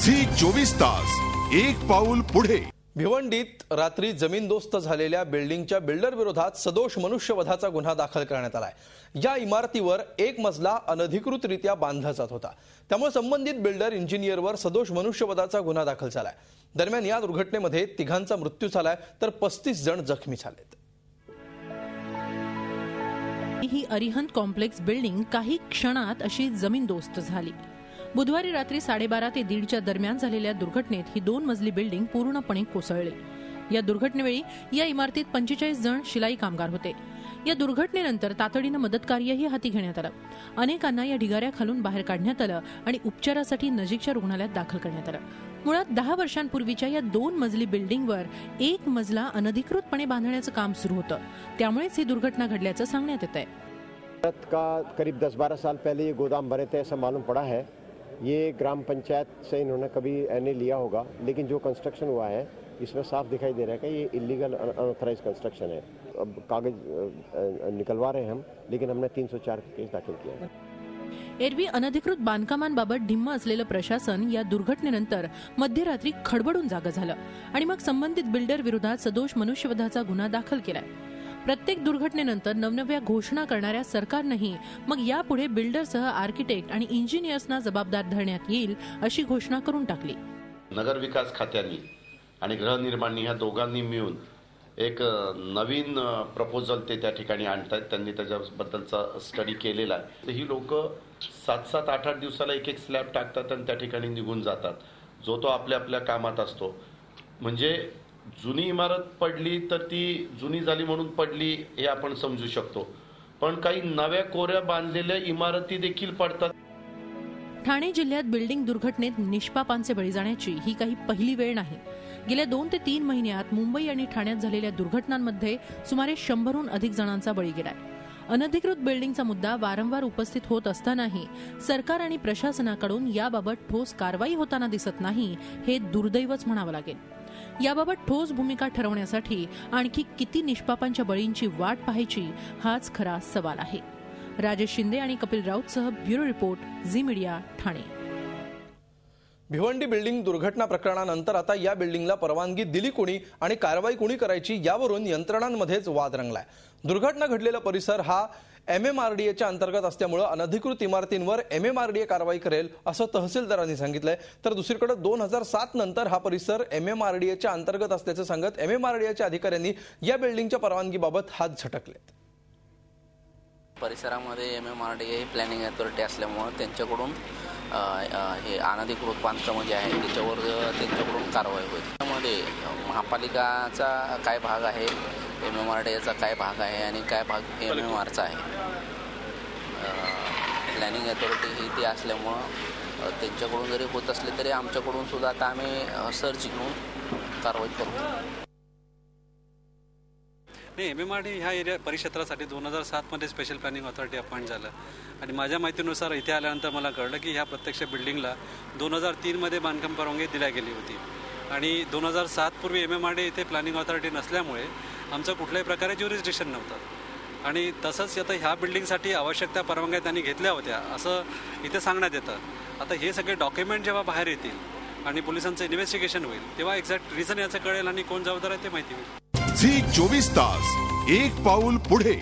Zee 24 तास एक पाऊल पुढे। भिवंडीत रात्री जमीनदोस्त झालेल्या बिल्डिंगच्या बिल्डर विरोधात सदोष मनुष्यवधाचा गुन्हा दाखल करण्यात आलाय। या इमारतीवर एक मजला अनधिकृतरित्या बांधला जात होता, त्यामुळे संबंधित बिल्डर इंजिनियरवर सदोष मनुष्यवधाचा गुन्हा दाखल झालाय। दरम्यान या दुर्घटनेमध्ये तिघांचा मृत्यू झालाय तर 35 जण जखमी झालेत। ही अरिहंत कॉम्प्लेक्स बिल्डिंग काही क्षणात अशी जमीनदोस्त झाली। बुधवारी रात्री 12:30 ते 1:30च्या दरम्यान झालेल्या दुर्घटनेत ही 2 मजली बिल्डिंग पूर्णपणे कोसळली। या दुर्घटनेवेळी या इमारतीत 45 जण शिलाई कामगार होते। या दुर्घटनेनंतर तातडीने मदत कार्यही हाती घेण्यात आलं। अनेकांना या ढिगाऱ्याखालून बाहेर काढण्यात आलं आणि उपचारासाठी नजीकच्या रुग्णालयात दाखल करण्यात आलं। मुळात 10 वर्षांपूर्वीच्या या 2 मजली बिल्डिंगवर एक मजला अनधिकृतपणे बांधण्याचं काम सुरू होतं, त्यामुळेच ही दुर्घटना घडल्याचं सांगण्यात येत आहे। का करीब 10-12 साल पहले ये गोदाम बने थे ऐसा मालूम पड़ा है। ये ग्राम पंचायत से इन्होंने कभी एनए लिया होगा, लेकिन जो कंस्ट्रक्शन हुआ है इसमें साफ दिखाई दे रहा है कि ये इलीगल अनऑथराइज कंस्ट्रक्शन है। अब कागज निकलवा रहे हैं हम, लेकिन हमने 304 केस दाखिल किया है। एरवी अनधिकृत बांधकामांबाबत ढिम्म असलेलं प्रशासन या दुर्घटनेनंतर मध्यरात्री खडबडून जागं झालं आणि मग संबंधित बिल्डर विरोधात सदोष मनुष्यवधाचा गुन्हा दाखल केलाय। प्रत्येक दुर्घटनेनंतर नवनव्या घोषणा करणाऱ्या सरकारनेही मग यापुढे बिल्डरसह आर्किटेक्ट आणि इंजिनियर्सना जबाबदार धरण्यात येईल अशी घोषणा करून टाकली। नगर विकास खात्याने आणि गृहनिर्माण ह्या दोघांनी मिळून एक नवीन प्रपोजल ते त्या ठिकाणी आणतात। त्यांनी त्याच्याबद्दलचा स्टडी केलेला आहे। ही लोक 7-7, 8-8 दिवसाला एक स्लॅब टाकतात आणि त्या ठिकाणी निघून जातात। जो तो आपल्या आपल्या कामात असतो। म्हणजे जुनी इमारत पडली तर ती जुनी झाली म्हणून पडली हे आपण समजू शकतो, पण काही नव्या कोऱ्या बांधलेल्या इमारती देखील पडतात। ठाणे जिल्ह्यात बिल्डिंग दुर्घटनेत निष्पापांचे बळी जाण्याची ही काही पहिली वेळ नाही। गेल्या 2 ते 3 महिन्यात मुंबई आणि ठाण्यात झालेल्या दुर्घटनांमध्ये सुमारे 100हून अधिक जणांचा बळी गेलाय। अनधिकृत बिल्डिंगचा मुद्दा वारंवार उपस्थित होत असतानाही सरकार आणि प्रशासनाकडून याबाबत ठोस कारवाई होताना दिसत नाही, हे दुर्दैवच म्हणावं लागेल। याबाबत ठोस भूमिका ठरवण्यासाठी आणखी किती निष्पापांच्या बळींची वाट पाहायची हाच खरा सवाल आहे। राजेश शिंदे आणि कपिल राऊतसह bureau report, Zee media, Thane. Bhiwandi building दुर्घटना प्रकरणानंतर आता या बिल्डिंगला परवानगी दिली कोणी आणि कारवाई कोणी करायची यावरून यंत्रणांमध्येच वाद रंगलाय। दुर्घटना घडलेला परिसर हा MMRDAच्या अंतर्गत असल्यामुळे अनधिकृत इमारतींवर MMRDA कारवाई करेल असं तहसीलदारांनी सांगितलंय। तर दुसरीकडे 2007 नंतर हा परिसर MMRDAच्या अंतर्गत असल्याचं सांगत MMRDAच्या अधिकाऱ्यांनी या बिल्डिंगच्या परवानगीबाबत हात झटकलेत। परिसरामध्ये MMRDA प्लॅनिंग अथॉरिटी असल्यामुळे त्यांच्याकडून हे अनधिकृत बांधकाम जे आहे त्याच्यावर त्यांच्याकडून कारवाई होईल। त्यामध्ये महापालिकाचा काय भाग आहे, MMRDAचा काय भाग आहे आणि काय भाग MMRचा आहे। प्लॅनिंग अथॉरिटी ही ती असल्यामुळं त्यांच्याकडून जरी होत असले तरी आमच्याकडून सुद्धा आता आम्ही सर्च घेऊन कारवाई करू। नाही, MMRDA ह्या एरिया परिक्षेत्रासाठी 2007 मध्ये स्पेशल प्लॅनिंग अथॉरिटी अपॉइंट झालं आणि माझ्या माहितीनुसार इथे आल्यानंतर मला कळलं की ह्या प्रत्यक्ष बिल्डिंगला 2003 मध्ये बांधकाम परवानगी दिली गेली होती आणि 2007 पूर्वी MMRDA इथे प्लॅनिंग अथॉरिटी नसल्यामुळे आमचं कुठल्याही प्रकारे ज्युरिस्डिक्शन नव्हतं आणि तसंच आता ह्या बिल्डिंगसाठी आवश्यक त्या परवानग्या त्यांनी घेतल्या होत्या असं इथे सांगण्यात येतं। आता हे सगळे डॉक्युमेंट जेव्हा बाहेर येतील आणि पोलिसांचं इन्व्हेस्टिगेशन होईल तेव्हा एक्झॅक्ट रिझन याचं कळेल आणि कोण जबाबदार आहे ते माहिती होईल। झी 24 तास एक पाऊल पुढे।